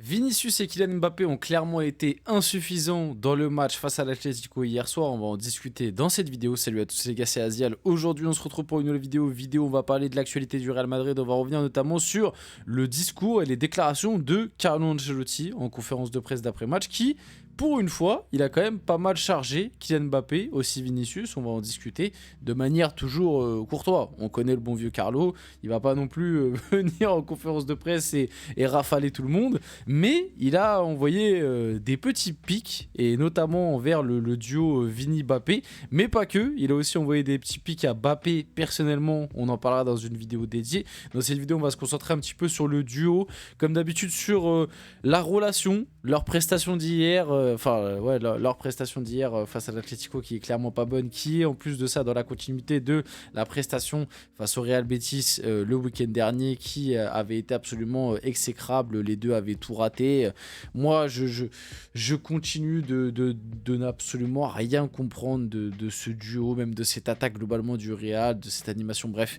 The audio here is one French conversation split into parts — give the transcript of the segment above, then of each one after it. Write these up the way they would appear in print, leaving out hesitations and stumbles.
Vinicius et Kylian Mbappé ont clairement été insuffisants dans le match face à l'Atlético hier soir. On va en discuter dans cette vidéo. Salut à tous les gars, c'est Azial. Aujourd'hui, on se retrouve pour une nouvelle vidéo. On va parler de l'actualité du Real Madrid. On va revenir notamment sur le discours et les déclarations de Carlo Ancelotti en conférence de presse d'après-match qui, pour une fois, il a quand même pas mal chargé Kylian Mbappé, aussi Vinicius. On va en discuter de manière toujours courtoise. On connaît le bon vieux Carlo. Il va pas non plus venir en conférence de presse et rafaler tout le monde. Mais il a envoyé des petits pics, et notamment envers le duo Vini-Bappé, mais pas que. Il a aussi envoyé des petits pics à Bappé personnellement, on en parlera dans une vidéo dédiée. Dans cette vidéo, on va se concentrer un petit peu sur le duo, comme d'habitude sur la relation, leur prestation d'hier, leur prestation d'hier face à l'Atlético qui est clairement pas bonne, qui est en plus de ça dans la continuité de la prestation face au Real Betis le week-end dernier, qui avait été absolument exécrable. Les deux avaient tout raté. Moi, je continue de n'absolument rien comprendre de ce duo, même de cette attaque globalement du Real, de cette animation, bref.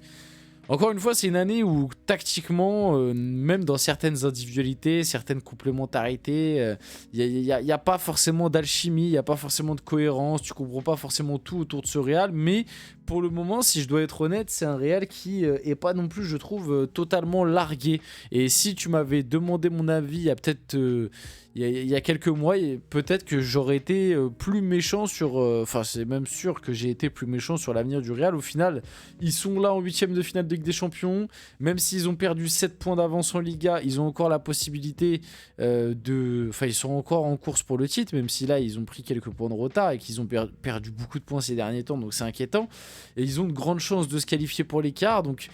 Encore une fois, c'est une année où tactiquement, même dans certaines individualités, certaines complémentarités, il n'y a pas forcément d'alchimie, il n'y a pas forcément de cohérence, tu comprends pas forcément tout autour de ce Real, mais pour le moment, si je dois être honnête, c'est un Real qui est pas non plus, je trouve, totalement largué. Et si tu m'avais demandé mon avis il y a peut-être il y a quelques mois, peut-être que j'aurais été plus méchant sur... Enfin, c'est même sûr que j'ai été plus méchant sur l'avenir du Real. Au final, ils sont là en 8ème de finale de Ligue des Champions. Même s'ils ont perdu 7 points d'avance en Liga, ils ont encore la possibilité de... Enfin, ils sont encore en course pour le titre, même si là, ils ont pris quelques points de retard et qu'ils ont perdu beaucoup de points ces derniers temps, donc c'est inquiétant. Et ils ont de grandes chances de se qualifier pour l'écart, donc...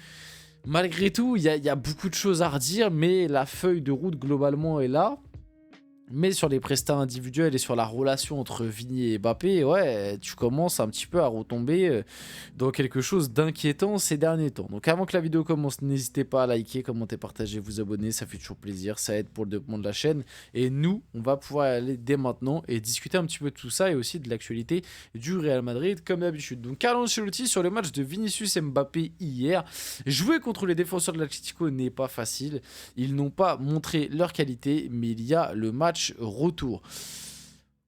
Malgré tout, il y a beaucoup de choses à redire, mais la feuille de route globalement est là. Mais sur les prestats individuels et sur la relation entre Vini et Mbappé, ouais, tu commences un petit peu à retomber dans quelque chose d'inquiétant ces derniers temps. Donc avant que la vidéo commence, n'hésitez pas à liker, commenter, partager, vous abonner, ça fait toujours plaisir, ça aide pour le développement de la chaîne. Et nous, on va pouvoir aller dès maintenant et discuter un petit peu de tout ça et aussi de l'actualité du Real Madrid comme d'habitude. Donc Carlo Ancelotti sur le match de Vinicius et Mbappé hier. Jouer contre les défenseurs de l'Atlético n'est pas facile. Ils n'ont pas montré leur qualité, mais il y a le match retour.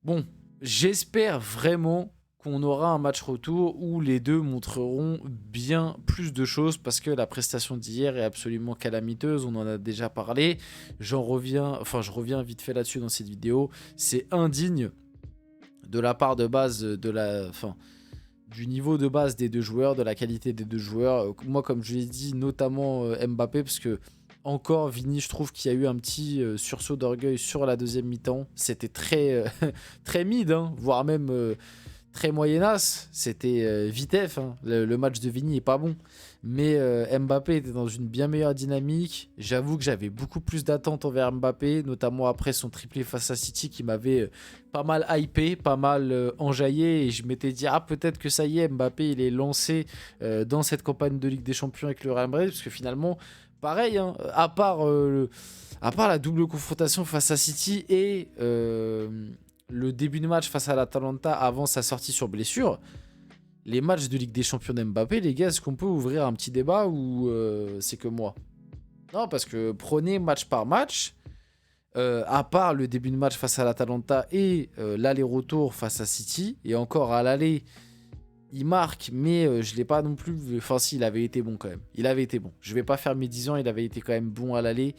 Bon, j'espère vraiment qu'on aura un match retour où les deux montreront bien plus de choses, parce que la prestation d'hier est absolument calamiteuse, on en a déjà parlé, je reviens vite fait là-dessus dans cette vidéo. C'est indigne de la part de base du niveau de base des deux joueurs, de la qualité des deux joueurs. Moi, comme je l'ai dit, notamment Mbappé, parce que encore, Vini, je trouve qu'il y a eu un petit sursaut d'orgueil sur la deuxième mi-temps. C'était très, très mid, hein, voire même très moyenasse. C'était vitef. Hein. Le match de Vini est pas bon. Mais Mbappé était dans une bien meilleure dynamique. J'avoue que j'avais beaucoup plus d'attentes envers Mbappé, notamment après son triplé face à City qui m'avait pas mal hypé, pas mal enjaillé. Et je m'étais dit, ah, peut-être que ça y est, Mbappé, il est lancé dans cette campagne de Ligue des Champions avec le Real Madrid. Parce que finalement... Pareil, hein, à part la double confrontation face à City et le début de match face à l'Atalanta avant sa sortie sur blessure, les matchs de Ligue des Champions d'Mbappé, les gars, est-ce qu'on peut ouvrir un petit débat ou c'est que moi? Non, parce que prenez match par match, à part le début de match face à l'Atalanta et l'aller-retour face à City, et encore à l'aller... Il marque, mais je ne l'ai pas non plus... Enfin, si, il avait été bon quand même. Il avait été bon. Je ne vais pas faire mes 10 ans, il avait été quand même bon à l'aller.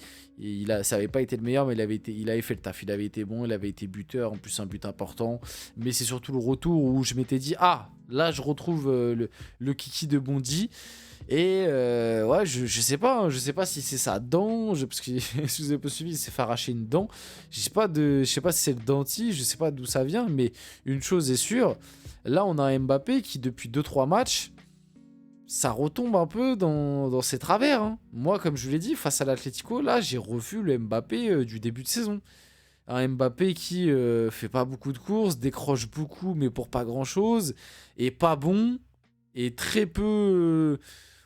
Ça n'avait pas été le meilleur, mais il avait fait le taf. Il avait été bon, il avait été buteur, en plus un but important. Mais c'est surtout le retour où je m'étais dit, ah, là, je retrouve le kiki de Bondy. Et ouais, je sais pas, hein, je sais pas si c'est sa dent, parce que si vous avez pas suivi, il s'est fait arracher une dent. Je sais pas si c'est le dentier, je sais pas d'où ça vient, mais une chose est sûre, là on a un Mbappé qui depuis 2-3 matchs, ça retombe un peu dans ses travers. Hein. Moi, comme je vous l'ai dit, face à l'Atlético, là j'ai revu le Mbappé du début de saison. Un Mbappé qui fait pas beaucoup de courses, décroche beaucoup mais pour pas grand chose, et pas bon, et très peu...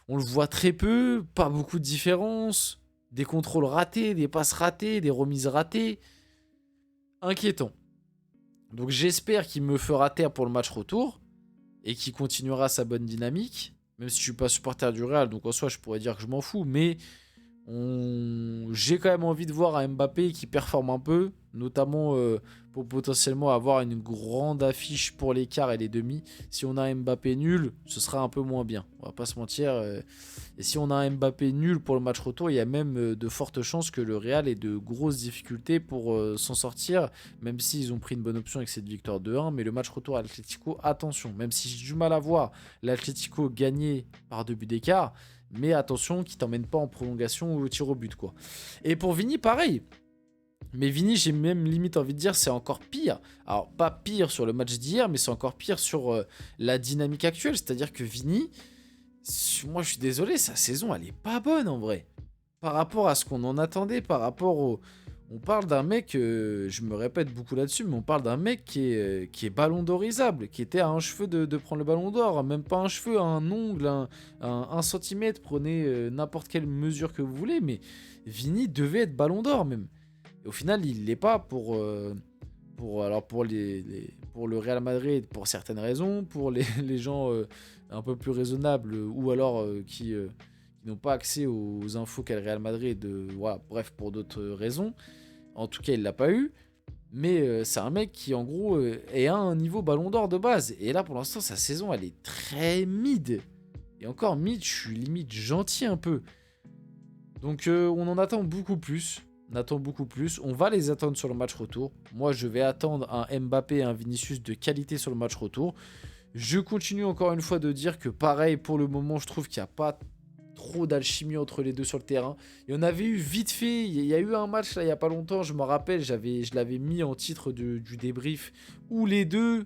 on le voit très peu, pas beaucoup de différence, des contrôles ratés, des passes ratées, des remises ratées. Inquiétant. Donc j'espère qu'il me fera taire pour le match retour et qu'il continuera sa bonne dynamique, même si je suis pas supporter du Real, donc en soi je pourrais dire que je m'en fous, mais J'ai quand même envie de voir un Mbappé qui performe un peu, notamment pour potentiellement avoir une grande affiche pour les quarts et les demi. Si on a un Mbappé nul, ce sera un peu moins bien, on va pas se mentir. Et si on a un Mbappé nul pour le match retour, il y a même de fortes chances que le Real ait de grosses difficultés pour s'en sortir, même s'ils ont pris une bonne option avec cette victoire 2-1. Mais le match retour à l'Atlético, attention, même si j'ai du mal à voir l'Atlético gagner par 2 buts d'écart, mais attention qu'il t'emmène pas en prolongation ou au tir au but, quoi. Et pour Vini, pareil. Mais Vini, j'ai même limite envie de dire, c'est encore pire. Alors, pas pire sur le match d'hier, mais c'est encore pire sur la dynamique actuelle. C'est-à-dire que Vini, moi je suis désolé, sa saison, elle est pas bonne en vrai. Par rapport à ce qu'on en attendait, par rapport au... On parle d'un mec, je me répète beaucoup là-dessus, mais on parle d'un mec qui est ballon d'orisable, qui était à un cheveu de prendre le ballon d'or, même pas un cheveu, un ongle, un centimètre, prenez n'importe quelle mesure que vous voulez, mais Vini devait être ballon d'or même. Et au final, il l'est pas pour le Real Madrid, pour certaines raisons, pour les gens un peu plus raisonnables, ou alors qui n'ont pas accès aux infos qu'a le Real Madrid, voilà, bref, pour d'autres raisons. En tout cas, il l'a pas eu. Mais c'est un mec qui, en gros, est à un niveau ballon d'or de base. Et là, pour l'instant, sa saison, elle est très mid. Et encore, mid, je suis limite gentil un peu. Donc, on en attend beaucoup plus. On attend beaucoup plus. On va les attendre sur le match retour. Moi, je vais attendre un Mbappé et un Vinicius de qualité sur le match retour. Je continue encore une fois de dire que, pareil, pour le moment, je trouve qu'il n'y a pas trop d'alchimie entre les deux sur le terrain. Il y en avait eu vite fait, il y a eu un match là il y a pas longtemps, je me rappelle, je l'avais mis en titre du débrief, où les deux,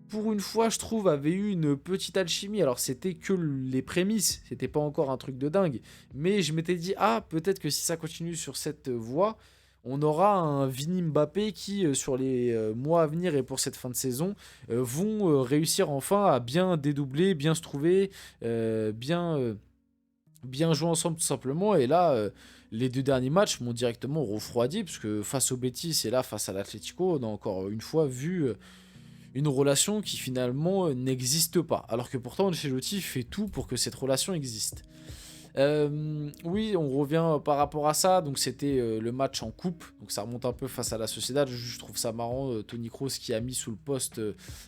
pour une fois je trouve, avaient eu une petite alchimie. Alors c'était que les prémices, c'était pas encore un truc de dingue, mais je m'étais dit, ah peut-être que si ça continue sur cette voie, on aura un Vini Mbappé qui, sur les mois à venir et pour cette fin de saison, vont réussir enfin à bien dédoubler, bien se trouver, bien joué ensemble tout simplement. Et là, les 2 derniers matchs m'ont directement refroidi, parce que face au Betis et là face à l'Atlético, on a encore une fois vu une relation qui finalement n'existe pas. Alors que pourtant Ancelotti fait tout pour que cette relation existe. Oui, on revient par rapport à ça. Donc c'était le match en coupe. Donc ça remonte un peu face à la Sociedad. Je trouve ça marrant, Toni Kroos qui a mis sous le post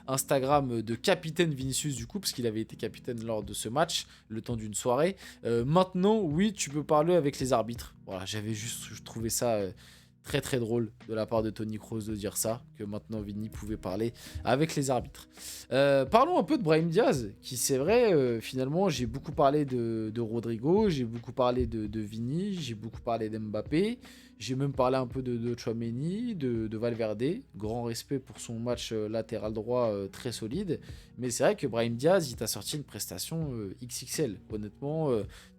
Instagram de capitaine Vinicius du coup, parce qu'il avait été capitaine lors de ce match, le temps d'une soirée. Maintenant, oui, tu peux parler avec les arbitres. Voilà, je trouvais ça très très drôle de la part de Toni Kroos de dire ça, que maintenant Vini pouvait parler avec les arbitres. Parlons un peu de Brahim Diaz, qui c'est vrai, finalement j'ai beaucoup parlé de Rodrigo, j'ai beaucoup parlé de Vini, j'ai beaucoup parlé d'Mbappé, j'ai même parlé un peu de Tchouaméni, de Valverde, grand respect pour son match latéral droit très solide, mais c'est vrai que Brahim Diaz, il t'a sorti une prestation XXL, honnêtement,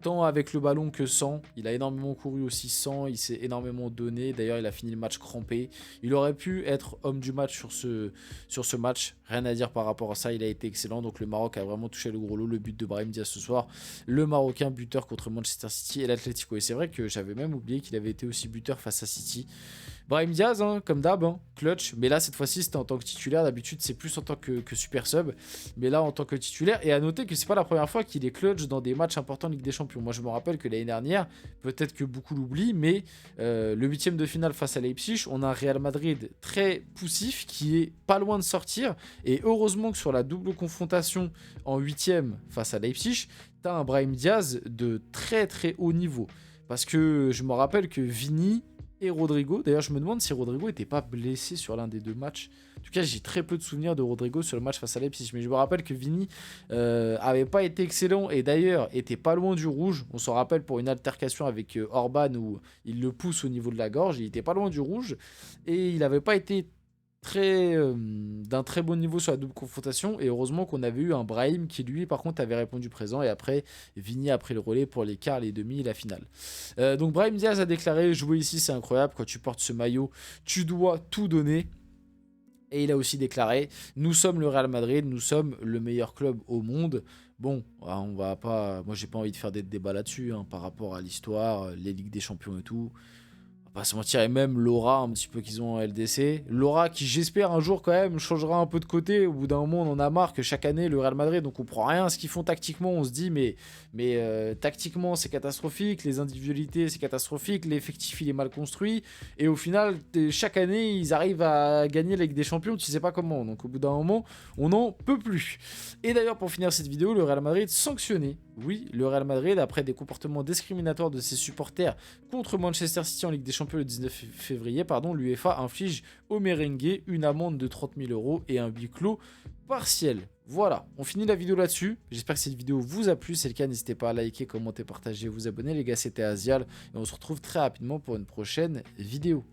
tant avec le ballon que sans. Il a énormément couru aussi sans, il s'est énormément donné. D'ailleurs, il a fini le match crampé. Il aurait pu être homme du match sur ce match. Rien à dire par rapport à ça, il a été excellent. Donc le Maroc a vraiment touché le gros lot. Le but de Brahim Diaz ce soir, le Marocain buteur contre Manchester City et l'Atlético. Et c'est vrai que j'avais même oublié qu'il avait été aussi buteur face à City. Brahim Diaz, hein, comme d'hab, hein, clutch. Mais là, cette fois-ci, c'était en tant que titulaire. D'habitude, c'est plus en tant que super sub. Mais là, en tant que titulaire. Et à noter que c'est pas la première fois qu'il est clutch dans des matchs importants en Ligue des Champions. Moi, je me rappelle que l'année dernière, peut-être que beaucoup l'oublient, mais le huitième de finale face à Leipzig, on a un Real Madrid très poussif qui est pas loin de sortir. Et heureusement que sur la double confrontation en huitième face à Leipzig, t'as un Brahim Diaz de très très haut niveau. Parce que je me rappelle que Vini et Rodrigo, d'ailleurs je me demande si Rodrigo n'était pas blessé sur l'un des 2 matchs. En tout cas, j'ai très peu de souvenirs de Rodrigo sur le match face à Leipzig, mais je me rappelle que Vini avait pas été excellent et d'ailleurs était pas loin du rouge. On s'en rappelle pour une altercation avec Orban où il le pousse au niveau de la gorge, il était pas loin du rouge et il avait pas été d'un très bon niveau sur la double confrontation, et heureusement qu'on avait eu un Brahim qui lui par contre avait répondu présent, et après Vini a pris le relais pour les quarts, les demi et la finale. Donc Brahim Diaz a déclaré: jouer ici c'est incroyable, quand tu portes ce maillot tu dois tout donner. Et il a aussi déclaré: nous sommes le Real Madrid, nous sommes le meilleur club au monde. Bon, on va pas, moi j'ai pas envie de faire des débats là-dessus, hein, par rapport à l'histoire, les Ligues des Champions et tout. On va pas se mentir, et même l'aura un petit peu qu'ils ont en LDC. L'aura qui, j'espère, un jour quand même changera un peu de côté. Au bout d'un moment, on en a marre que chaque année, le Real Madrid, on comprend rien à ce qu'ils font tactiquement. On se dit, mais tactiquement, c'est catastrophique. Les individualités, c'est catastrophique. L'effectif, il est mal construit. Et au final, chaque année, ils arrivent à gagner la Ligue des Champions. Tu sais pas comment. Donc au bout d'un moment, on n'en peut plus. Et d'ailleurs, pour finir cette vidéo, le Real Madrid sanctionné. Oui, le Real Madrid, après des comportements discriminatoires de ses supporters contre Manchester City en Ligue des Champions le 19 février, l'UEFA inflige au merengue une amende de 30 000 € et un huis clos partiel. Voilà, on finit la vidéo là-dessus. J'espère que cette vidéo vous a plu. Si c'est le cas, n'hésitez pas à liker, commenter, partager, vous abonner. Les gars, c'était Azial et on se retrouve très rapidement pour une prochaine vidéo.